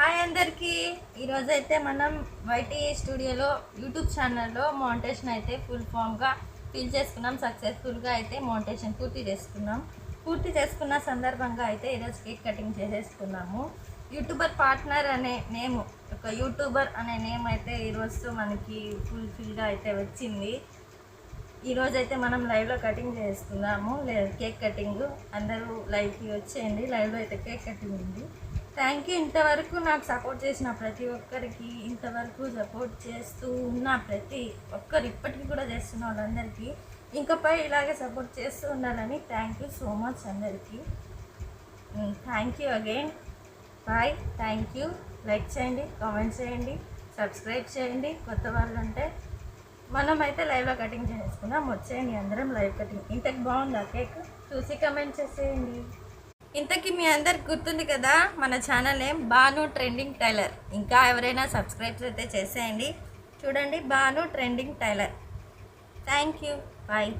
Hi అందరికీ. ఈరోజైతే మనం వైటీ స్టూడియోలో యూట్యూబ్ ఛానల్లో మౌంటేషన్ అయితే ఫుల్ ఫామ్గా ఫిల్ చేసుకున్నాం. సక్సెస్ఫుల్గా అయితే మౌంటేషన్ పూర్తి చేసుకున్న సందర్భంగా అయితే ఈరోజు కేక్ కటింగ్ చేసేసుకున్నాము. యూట్యూబర్ పార్ట్నర్ అనే నేమ్, ఒక యూట్యూబర్ అనే నేమ్ అయితే ఈరోజు మనకి ఫుల్ఫిల్గా అయితే వచ్చింది. ఈరోజైతే మనం లైవ్లో కటింగ్ చేసుకున్నాము, కేక్ కటింగ్. అందరూ లైవ్కి వచ్చేయండి, లైవ్లో అయితే కేక్ కటింగ్ ఉంది. Thank you. ఇంతవరకు నాకు సపోర్ట్ చేసిన ప్రతి ఒక్కరికి, ఇంతవరకు సపోర్ట్ చేస్తూ ఉన్న ప్రతి ఒక్కరు, ఇప్పటికీ కూడా చేస్తున్న వాళ్ళందరికీ ఇంకపై ఇలాగే సపోర్ట్ చేస్తూ ఉండాలని థ్యాంక్ యూ సో మచ్ అందరికీ. Thank you again. Bye. Thank you. Like చేయండి, కామెంట్ చేయండి, సబ్స్క్రైబ్ చేయండి. కొత్త వాళ్ళు ఉంటే మనమైతే లైవ్లో కటింగ్ చేసుకున్నాం. వచ్చేయండి అందరం లైవ్ కటింగ్. ఇంతకు బాగుందా కేక్? చూసి కమెంట్ చేసేయండి. ఇంతకీ మీ అందరికి గుర్తుంది కదా మన channel name Banu trending tailor. ఇంకా ఎవరైనా సబ్స్క్రైబ్ అయితే చేసేయండి. చూడండి, Banu trending tailor. Thank you. Bye.